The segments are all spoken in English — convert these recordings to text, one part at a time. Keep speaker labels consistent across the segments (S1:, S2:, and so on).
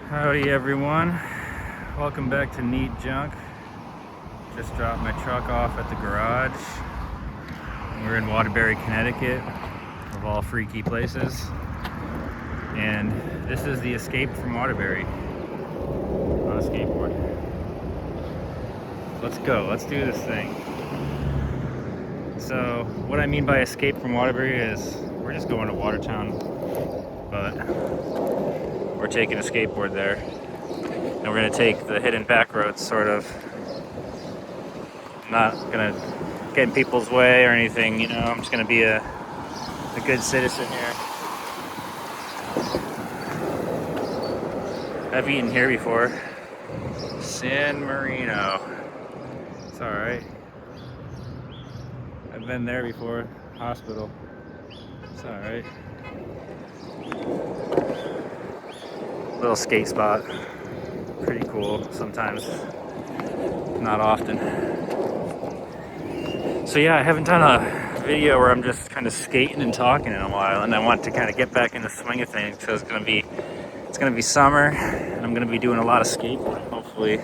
S1: Howdy everyone, welcome back to Neat Junk. Just dropped my truck off at the garage. We're in Waterbury, Connecticut, of all freaky places. And this is the escape from Waterbury on a skateboard. Let's go, let's do this thing. So what I mean by escape from Waterbury is we're just going to Watertown, but we're taking a skateboard there, and we're gonna take the hidden back roads, sort of. I'm not gonna get in people's way or anything, you know. I'm just gonna be a good citizen here. I've eaten here before. San Marino. It's all right. I've been there before. Hospital. It's all right. Little skate spot, pretty cool sometimes, not often. So yeah, I haven't done a video where I'm just kind of skating and talking in a while, and I want to kind of get back in the swing of things because it's gonna be summer, and I'm gonna be doing a lot of skateboarding hopefully,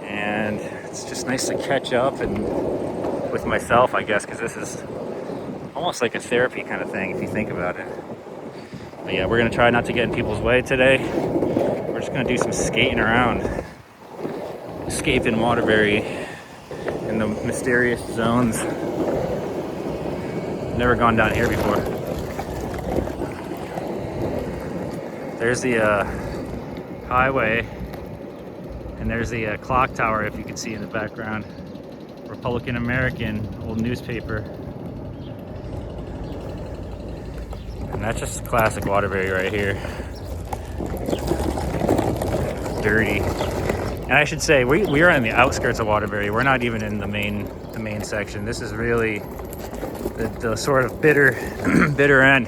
S1: and it's just nice to catch up and with myself, I guess, because this is almost like a therapy kind of thing if you think about it. But yeah, we're gonna try not to get in people's way today. We're just gonna do some skating around, escaping Waterbury in the mysterious zones. Never gone down here before. There's the highway, and there's the clock tower, if you can see in the background. Republican American, old newspaper. And that's just classic Waterbury right here. Dirty. And I should say, we are on the outskirts of Waterbury. We're not even in the main section. This is really the sort of bitter end.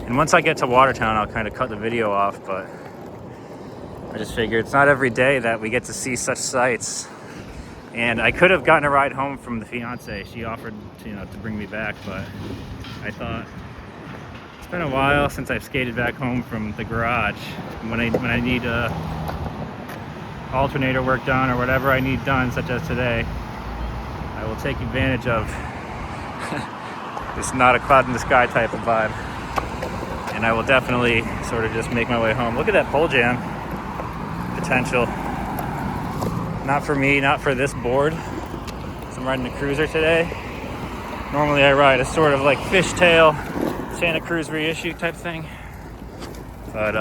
S1: And once I get to Watertown, I'll kind of cut the video off, but I just figured it's not every day that we get to see such sights. And I could have gotten a ride home from the fiance. She offered to bring me back, but I thought, it's been a while since I've skated back home from the garage. When I need alternator work done or whatever I need done, such as today, I will take advantage of this not a cloud in the sky type of vibe, and I will definitely sort of just make my way home. Look at that pole jam potential. Not for me, not for this board. So I'm riding a cruiser today. Normally I ride a sort of like fishtail Santa Cruz reissue type thing, but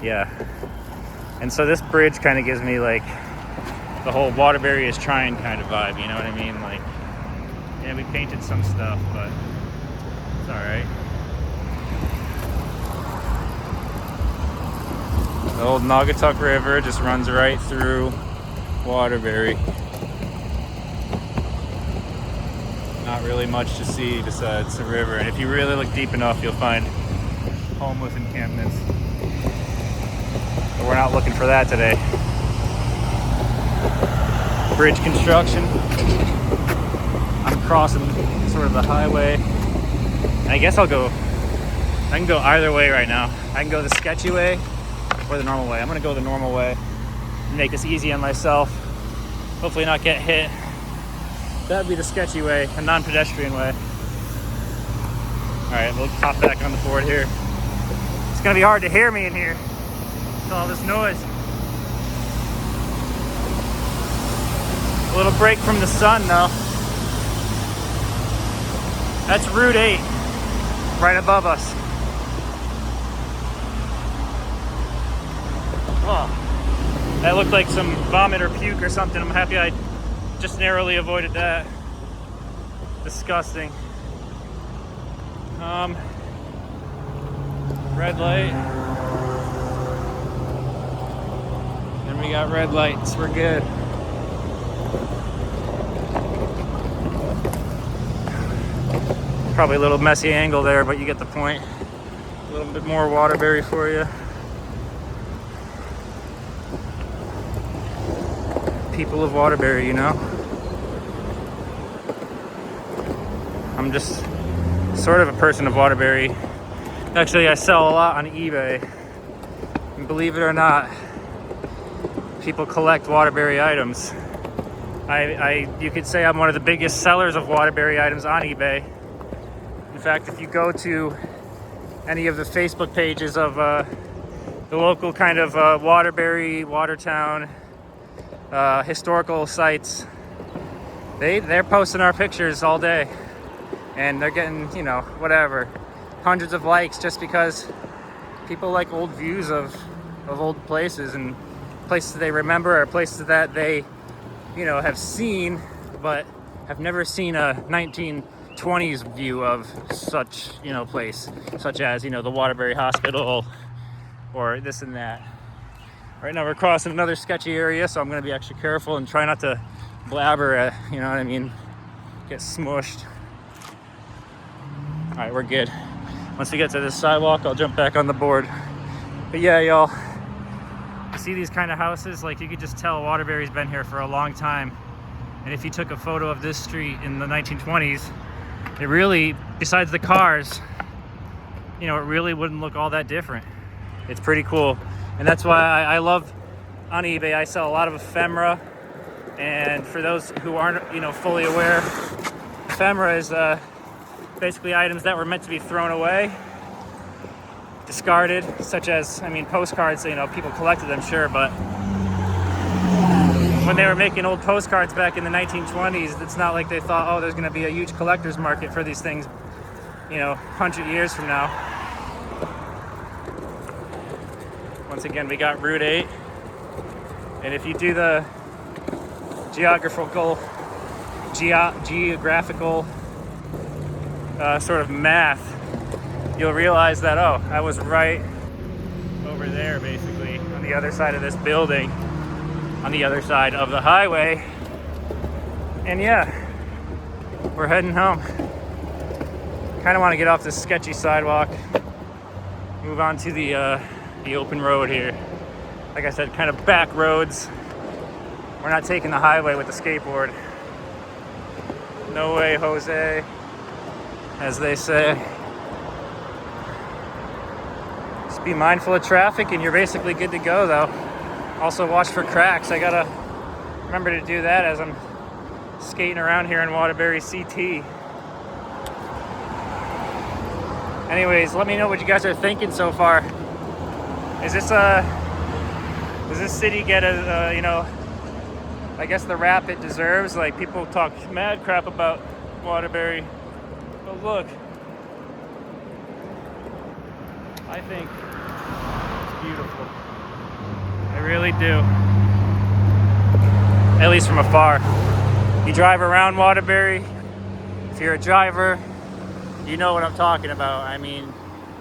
S1: yeah. And so this bridge kind of gives me like the whole Waterbury is trying kind of vibe, you know what I mean? Like, yeah, we painted some stuff, but it's all right. The old Naugatuck River just runs right through Waterbury. Not really much to see besides the river, and if you really look deep enough, you'll find homeless encampments. But we're not looking for that today. Bridge construction. I'm crossing sort of the highway. And I guess I can go either way right now. I can go the sketchy way or the normal way. I'm gonna go the normal way, make this easy on myself, hopefully not get hit. That'd be the sketchy way, a non-pedestrian way. All right, we'll hop back on the board here. It's gonna be hard to hear me in here with all this noise. A little break from the sun though. That's Route 8, right above us. Oh, that looked like some vomit or puke or something. I'm happy I just narrowly avoided that. Disgusting. Red light. And we got red lights. We're good. Probably a little messy angle there, but you get the point. A little bit more Waterbury for you. People of Waterbury, you know. I'm just sort of a person of Waterbury. Actually, I sell a lot on eBay. And believe it or not, people collect Waterbury items. You could say I'm one of the biggest sellers of Waterbury items on eBay. In fact, if you go to any of the Facebook pages of the local kind of Waterbury, Watertown historical sites, they're posting our pictures all day, and they're getting, you know, whatever, hundreds of likes just because people like old views of old places and places they remember, or places that they, you know, have seen but have never seen a 1920s view of such, you know, place, such as, you know, the Waterbury Hospital or this and that. Right now we're crossing another sketchy area, so I'm going to be extra careful and try not to blabber, you know what I mean, get smushed. All right, we're good. Once we get to this sidewalk, I'll jump back on the board. But yeah, y'all, you see these kind of houses, like you could just tell Waterbury's been here for a long time. And if you took a photo of this street in the 1920s, it really, besides the cars, you know, it really wouldn't look all that different. It's pretty cool. And that's why I love, on eBay, I sell a lot of ephemera. And for those who aren't, you know, fully aware, ephemera is basically items that were meant to be thrown away, discarded, such as, I mean, postcards, you know, people collected them, sure, but when they were making old postcards back in the 1920s, it's not like they thought, oh, there's going to be a huge collector's market for these things, you know, 100 years from now. Once again, we got Route 8, and if you do the geographical sort of math, you'll realize that, oh, I was right over there, basically, on the other side of this building, on the other side of the highway. And yeah, we're heading home. Kind of want to get off this sketchy sidewalk, move on to the open road here. Like I said, kind of back roads. We're not taking the highway with the skateboard. No way, Jose, as they say. Just be mindful of traffic and you're basically good to go, though. Also watch for cracks. I gotta remember to do that as I'm skating around here in Waterbury CT. Anyways, let me know what you guys are thinking so far. Does this city get a, you know, I guess the rap it deserves? Like, people talk mad crap about Waterbury, but look, I think it's beautiful. I really do. At least from afar. You drive around Waterbury, if you're a driver, you know what I'm talking about. I mean,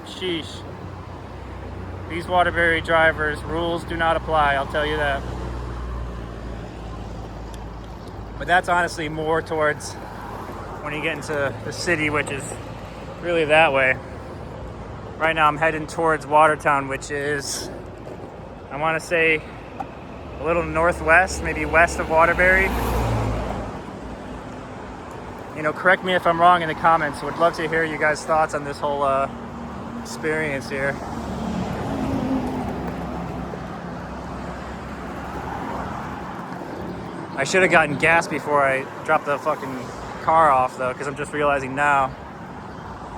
S1: sheesh. These Waterbury drivers, rules do not apply, I'll tell you that. But that's honestly more towards when you get into the city, which is really that way. Right now I'm heading towards Watertown, which is, I want to say, a little northwest, maybe west of Waterbury. You know, correct me if I'm wrong in the comments. Would love to hear you guys' thoughts on this whole experience here. I should have gotten gas before I dropped the fucking car off, though, because I'm just realizing now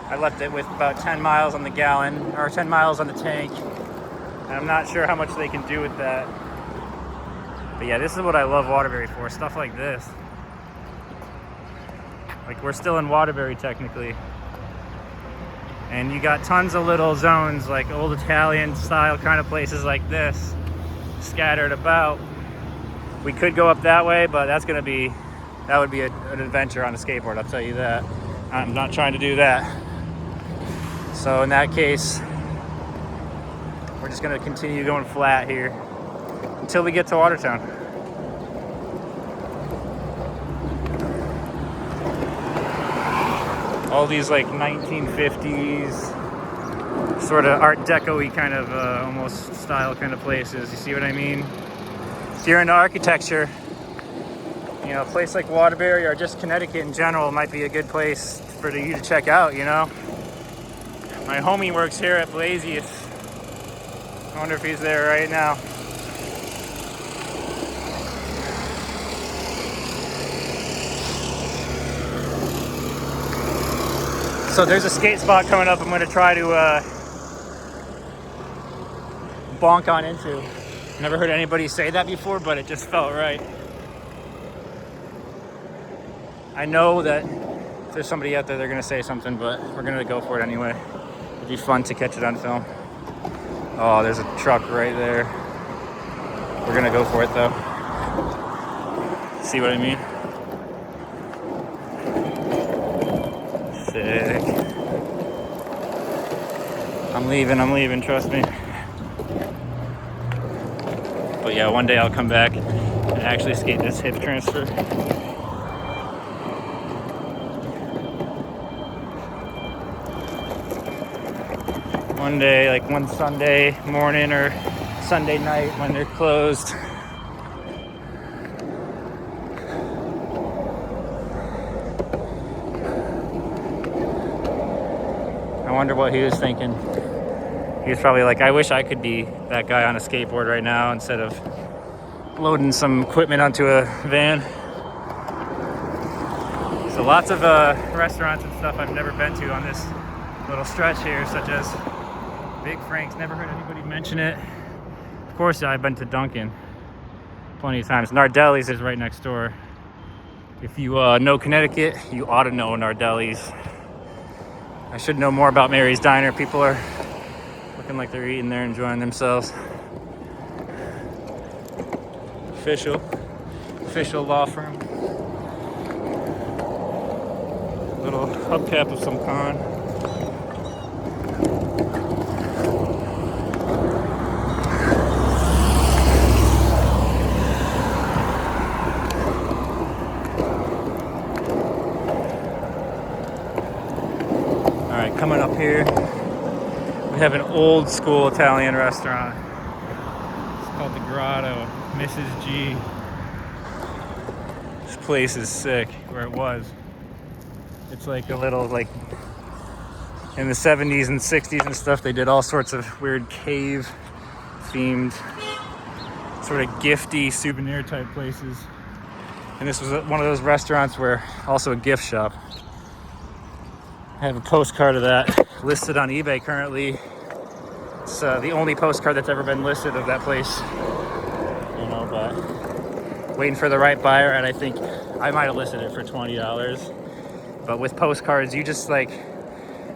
S1: I left it with about 10 miles on the gallon, or 10 miles on the tank, and I'm not sure how much they can do with that. But yeah, this is what I love Waterbury for, stuff like this. Like, we're still in Waterbury technically, and you got tons of little zones, like old Italian style kind of places like this, scattered about. We could go up that way, but that would be an adventure on a skateboard, I'll tell you that. I'm not trying to do that. So in that case, we're just gonna continue going flat here until we get to Watertown. All these like 1950s, sort of Art Deco-y kind of almost style kind of places. You see what I mean? If you're into architecture, you know, a place like Waterbury or just Connecticut in general might be a good place for you to check out, you know? My homie works here at Blasius, I wonder if he's there right now. So there's a skate spot coming up I'm going to try to bonk on into. Never heard anybody say that before, but it just felt right. I know that if there's somebody out there, they're going to say something, but we're going to go for it anyway. It'd be fun to catch it on film. Oh, there's a truck right there. We're going to go for it, though. See what I mean? Sick. I'm leaving, trust me. But yeah, one day I'll come back and actually skate this hip transfer. One day, like one Sunday morning or Sunday night when they're closed. I wonder what he was thinking. He was probably like, I wish I could be that guy on a skateboard right now instead of loading some equipment onto a van. So lots of restaurants and stuff I've never been to on this little stretch here, such as Big Frank's. Never heard anybody mention it. Of course, I've been to Dunkin' plenty of times. Nardelli's is right next door. If you know Connecticut, you ought to know Nardelli's. I should know more about Mary's Diner. People are looking like they're eating there, enjoying themselves. Official law firm. Little hubcap of some kind. All right, coming up here, we have an old school Italian restaurant. It's called the Grotto, Mrs. G. This place is sick, where it was. It's like a little, like, in the 70s and 60s and stuff, they did all sorts of weird cave-themed, sort of gifty souvenir type places. And this was one of those restaurants where, also a gift shop. I have a postcard of that listed on eBay currently. It's the only postcard that's ever been listed of that place. You know, but waiting for the right buyer, and I think I might have listed it for $20. But with postcards, you just like,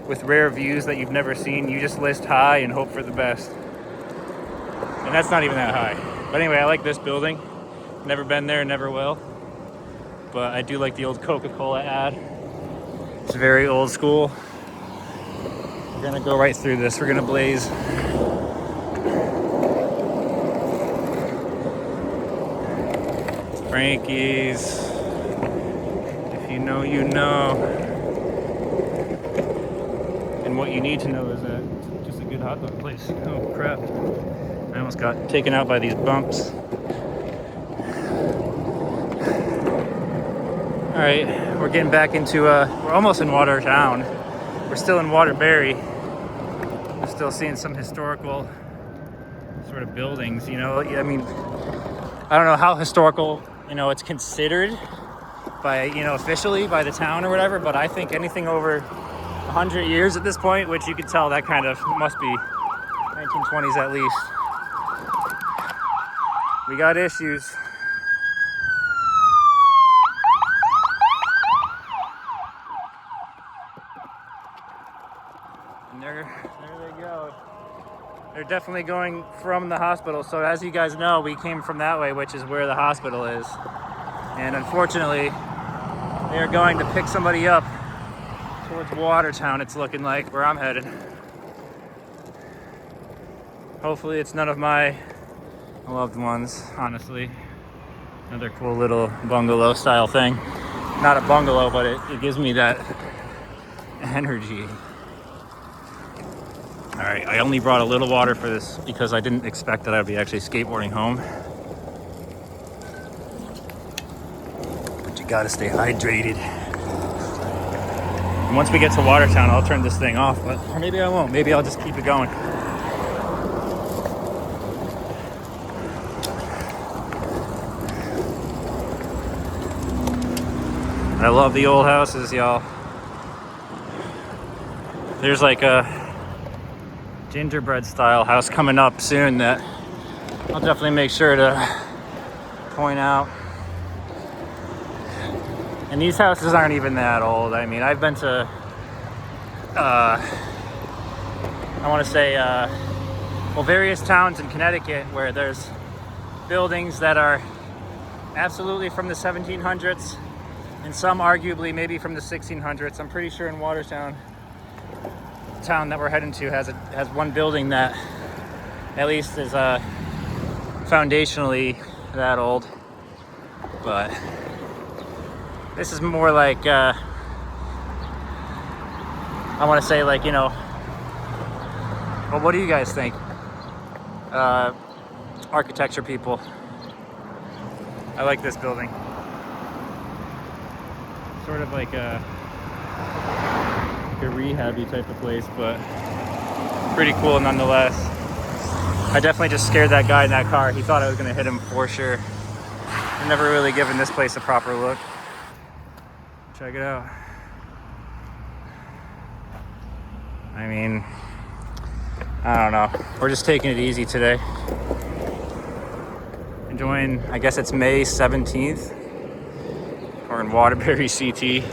S1: with rare views that you've never seen, you just list high and hope for the best. And that's not even that high. But anyway, I like this building. Never been there, never will. But I do like the old Coca-Cola ad. It's very old school. We're gonna go right through this. We're gonna blaze. Frankie's. If you know, you know. And what you need to know is that it's just a good hot dog place. Oh crap. I almost got taken out by these bumps. All right, we're getting back into, we're almost in Watertown. We're still in Waterbury. We're still seeing some historical sort of buildings, you know. I mean, I don't know how historical, you know, it's considered by, you know, officially by the town or whatever, but I think anything over 100 years at this point, which you could tell that kind of must be 1920s at least. We got issues. And there they go. They're definitely going from the hospital. So as you guys know, we came from that way, which is where the hospital is. And unfortunately, they are going to pick somebody up towards Watertown, it's looking like, where I'm headed. Hopefully it's none of my loved ones, honestly. Another cool little bungalow style thing. Not a bungalow, but it gives me that energy. All right, I only brought a little water for this because I didn't expect that I'd be actually skateboarding home. But you gotta stay hydrated. And once we get to Watertown, I'll turn this thing off, or maybe I won't. Maybe I'll just keep it going. I love the old houses, y'all. There's like a gingerbread style house coming up soon that I'll definitely make sure to point out. And these houses aren't even that old. I mean, I've been to, I want to say, well, various towns in Connecticut where there's buildings that are absolutely from the 1700s and some arguably maybe from the 1600s. I'm pretty sure in Watertown, the town that we're heading to, has one building that at least is foundationally that old. But this is more like I want to say, like, you know, well, what do you guys think, architecture people? I like this building. Sort of like a rehabby type of place, but pretty cool nonetheless. I definitely just scared that guy in that car. He thought I was gonna hit him for sure. I've never really given this place a proper look. Check it out. I mean, I don't know. We're just taking it easy today. Enjoying, I guess it's May 17th. We're in Waterbury CT.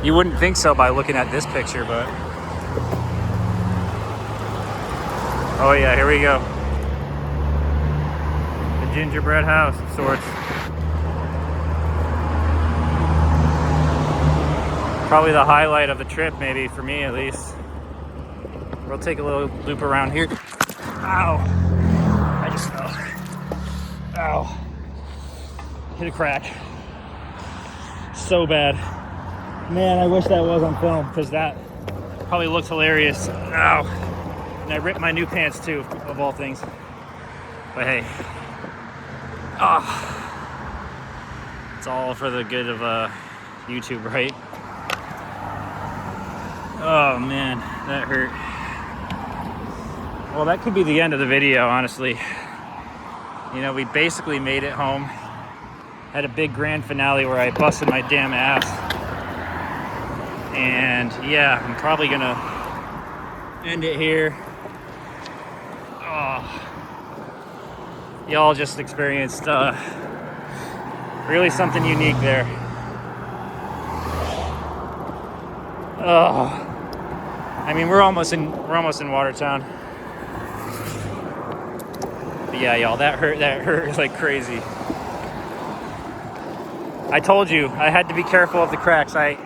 S1: You wouldn't think so by looking at this picture, but oh yeah, here we go. The gingerbread house of sorts. Probably the highlight of the trip, maybe for me at least. We'll take a little loop around here. Ow! I just fell. Ow! Hit a crack. So bad. Man, I wish that was on film, because that probably looks hilarious. Ow. And I ripped my new pants too, of all things. But hey. It's all for the good of YouTube, right? Oh man, that hurt. Well, that could be the end of the video, honestly. You know, we basically made it home. Had a big grand finale where I busted my damn ass. And yeah, I'm probably gonna end it here. Oh, y'all just experienced really something unique there. Oh, I mean, we're almost in Watertown. But yeah, y'all, that hurt like crazy. I told you I had to be careful of the cracks. I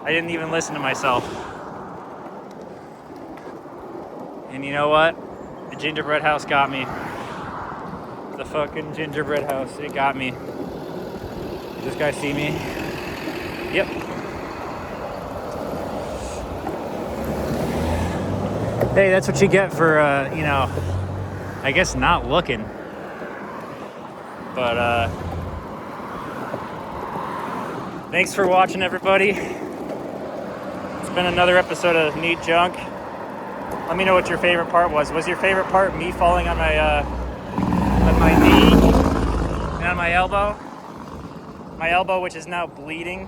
S1: didn't even listen to myself. And you know what? The gingerbread house got me. The fucking gingerbread house, it got me. Does this guy see me? Yep. Hey, that's what you get for, you know, I guess not looking. But, thanks for watching, everybody. It's been another episode of Neat Junk. Let me know what your favorite part was. Was your favorite part me falling on my knee and on my elbow? My elbow, which is now bleeding.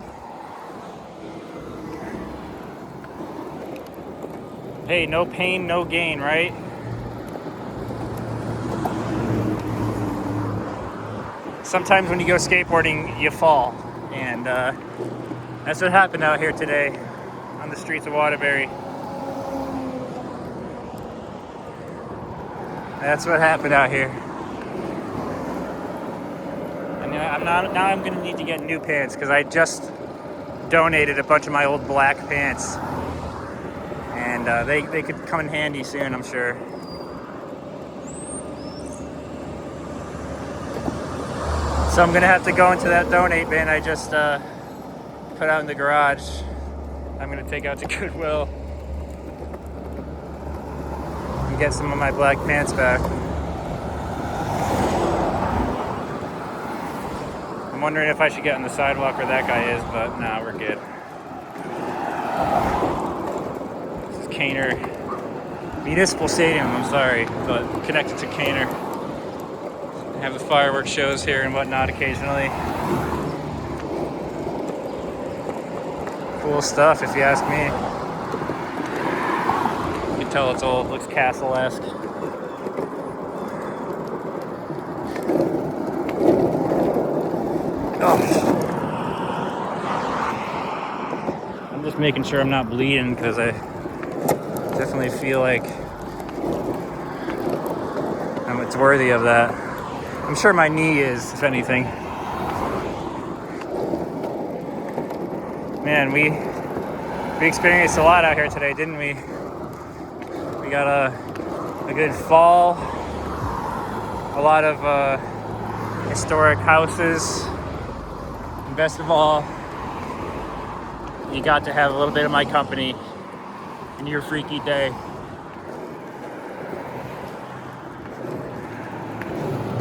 S1: Hey, no pain, no gain, right? Sometimes when you go skateboarding, you fall. And that's what happened out here today on the streets of Waterbury. That's what happened out here. And now I'm gonna need to get new pants, because I just donated a bunch of my old black pants. And they could come in handy soon, I'm sure. So I'm gonna have to go into that donate bin I just put out in the garage. I'm gonna take out to Goodwill and get some of my black pants back. I'm wondering if I should get on the sidewalk where that guy is, but nah, we're good. This is Caner Municipal Stadium, I'm sorry, but connected to Caner. Have the fireworks shows here and whatnot occasionally. Cool stuff, if you ask me. You can tell it's old, looks castle-esque. Oh. I'm just making sure I'm not bleeding because I definitely feel like it's worthy of that. I'm sure my knee is, if anything. Man, we experienced a lot out here today, didn't we? We got a good fall, a lot of historic houses, and best of all, you got to have a little bit of my company in your freaky day.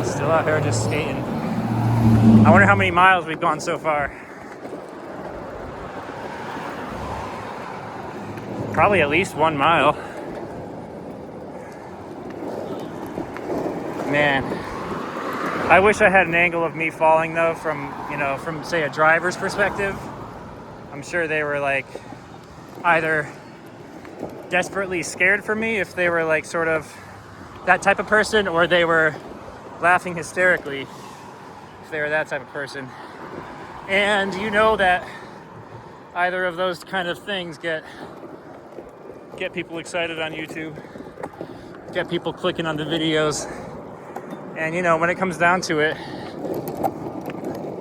S1: Still out here just skating. I wonder how many miles we've gone so far. Probably at least 1 mile. Man, I wish I had an angle of me falling though from say a driver's perspective. I'm sure they were like either desperately scared for me if they were like sort of that type of person, or they were laughing hysterically if they were that type of person. And you know that either of those kind of things get people excited on YouTube, get people clicking on the videos. And when it comes down to it,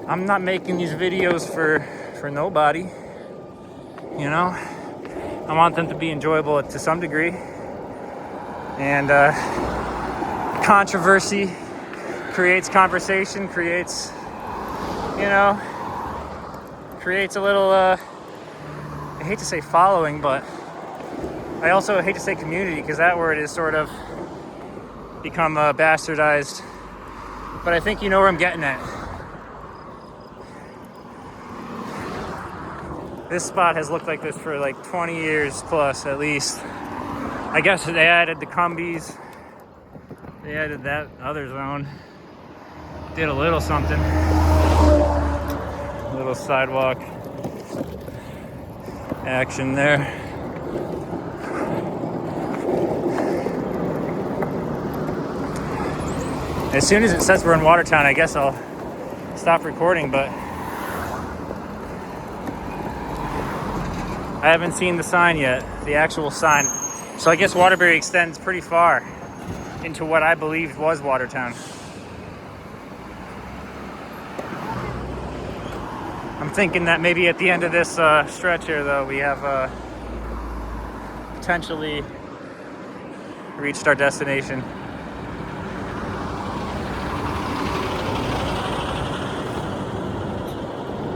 S1: I'm not making these videos for nobody. I want them to be enjoyable to some degree. And controversy creates conversation, creates a little, I hate to say following, but I also hate to say community, because that word is sort of become bastardized. But I think you know where I'm getting at. This spot has looked like this for like 20 years plus at least. I guess they added the Cumbies. They added that other zone. Did a little something. A little sidewalk action there. As soon as it says we're in Watertown, I guess I'll stop recording, but I haven't seen the sign yet, the actual sign. So I guess Waterbury extends pretty far into what I believed was Watertown. I'm thinking that maybe at the end of this stretch here, though, we have potentially reached our destination.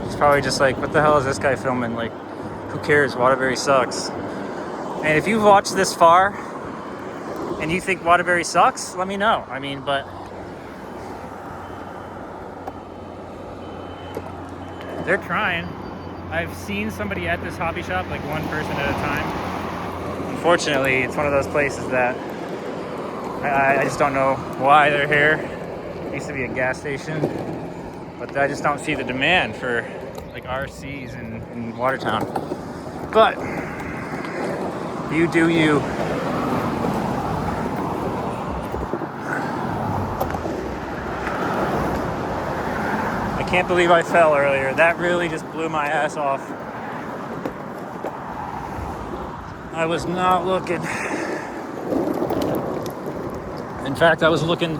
S1: It's probably just like, what the hell is this guy filming? Like, who cares? Waterbury sucks. And if you've watched this far and you think Waterbury sucks, let me know. I mean, but they're trying. I've seen somebody at this hobby shop, like one person at a time. Unfortunately, it's one of those places that I just don't know why they're here. It used to be a gas station, but I just don't see the demand for like RCs in Watertown. But you do you. I can't believe I fell earlier. That really just blew my ass off. I was not looking. In fact, I was looking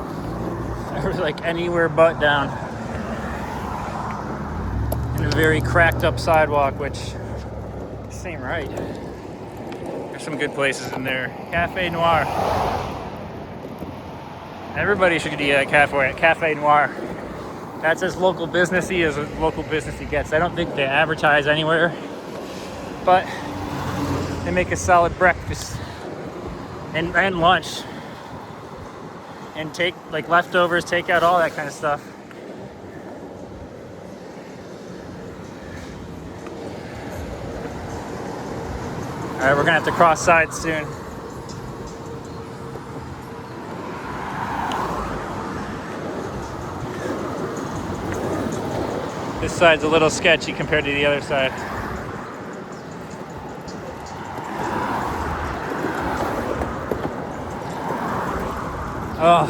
S1: like anywhere but down. In a very cracked up sidewalk, which just ain't right. There's some good places in there. Cafe Noir. Everybody should eat at Cafe Noir. That's as local businessy as a local businessy gets. I don't think they advertise anywhere, but they make a solid breakfast and lunch, and take like leftovers, take out all that kind of stuff. All right, we're gonna have to cross sides soon. This side's a little sketchy compared to the other side. Oh.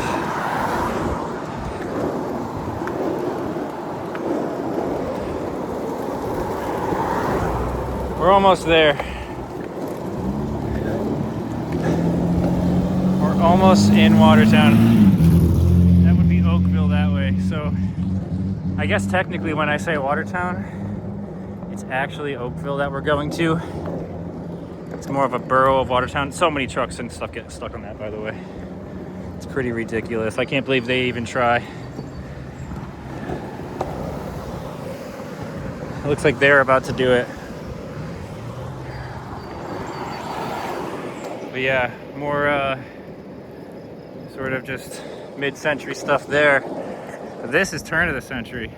S1: We're almost there. We're almost in Watertown. That would be Oakville that way. So I guess technically when I say Watertown, it's actually Oakville that we're going to. It's more of a borough of Watertown. So many trucks and stuff get stuck on that, by the way. It's pretty ridiculous. I can't believe they even try. It looks like they're about to do it. But yeah, more sort of just mid-century stuff there. But this is turn of the century.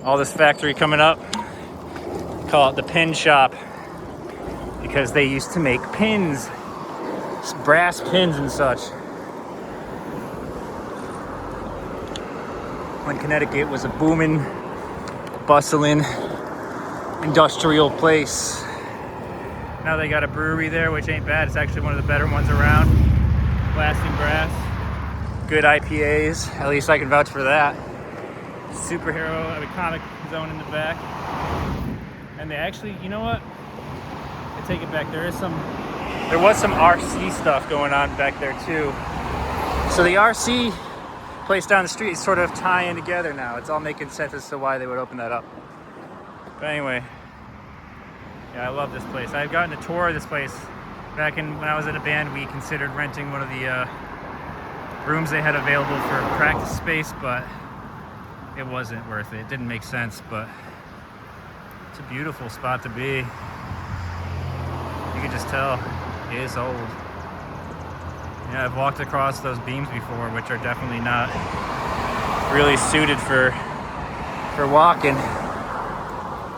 S1: All this factory coming up. Call it the pin shop because they used to make pins, brass pins and such. When Connecticut was a booming, bustling, industrial place. Now they got a brewery there, which ain't bad. It's actually one of the better ones around. Blasting brass. Good IPAs. At least I can vouch for that. Superhero, a comic zone in the back. And they actually, you know what? I take it back. There was some RC stuff going on back there too. So the RC place down the street is sort of tying together now. It's all making sense as to why they would open that up. But anyway, yeah, I love this place. I've gotten a tour of this place. Back when I was in a band, we considered renting one of the rooms they had available for practice space, but it wasn't worth it. It didn't make sense, but it's a beautiful spot to be. You can just tell it is old. Yeah, I've walked across those beams before, which are definitely not really suited for walking.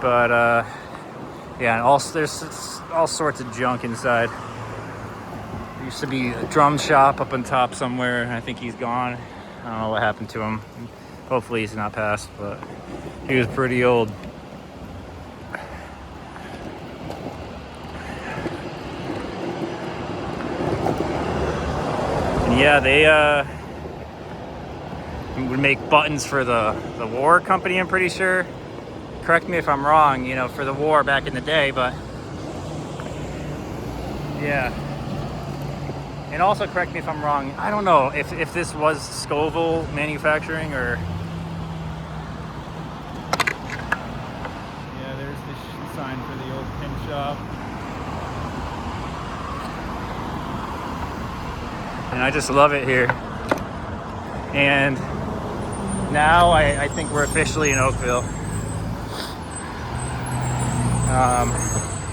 S1: But yeah, there's all sorts of junk inside. There used to be a drum shop up on top somewhere. I think he's gone. I don't know what happened to him. Hopefully he's not passed, but he was pretty old. And yeah, they would make buttons for the war company, I'm pretty sure. Correct me if I'm wrong, you know, for the war back in the day, but yeah. And also correct me if I'm wrong, I don't know if this was Scoville manufacturing or... Yeah, there's the sign for the old pin shop. And I just love it here. And now I think we're officially in Oakville.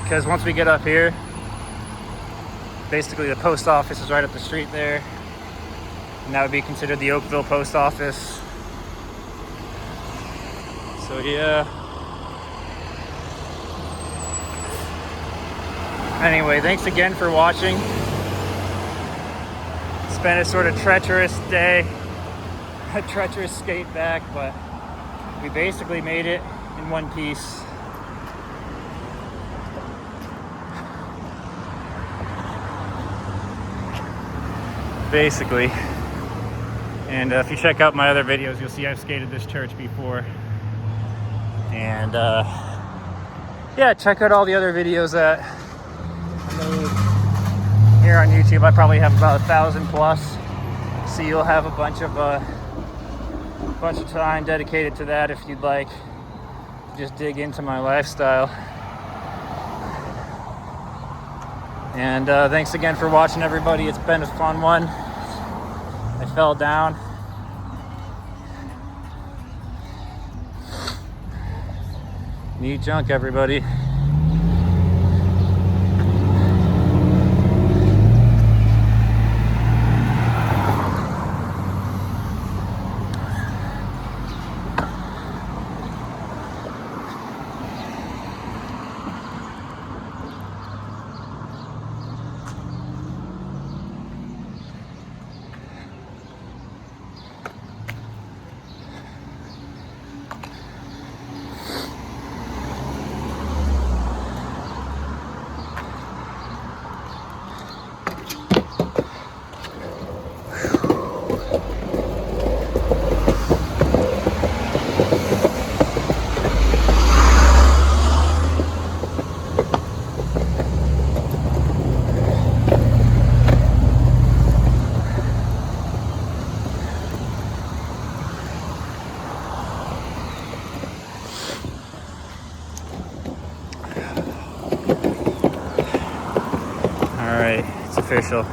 S1: Because once we get up here, basically the post office is right up the street there, and that would be considered the Oakville post office. So yeah. Anyway, thanks again for watching. It's been a sort of treacherous day, a treacherous skate back, but we basically made it in one piece. Basically. And if you check out my other videos, you'll see I've skated this church before. And yeah, check out all the other videos that I made here on YouTube. I probably have about 1,000 plus, so you'll have a bunch of time dedicated to that if you'd like to just dig into my lifestyle. And thanks again for watching, everybody. It's been a fun one. I fell down. Neat junk, everybody. All right, it's official.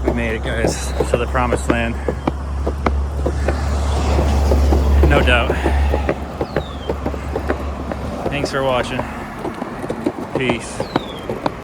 S1: We made it, guys, to the promised land. No doubt. Thanks for watching. Peace.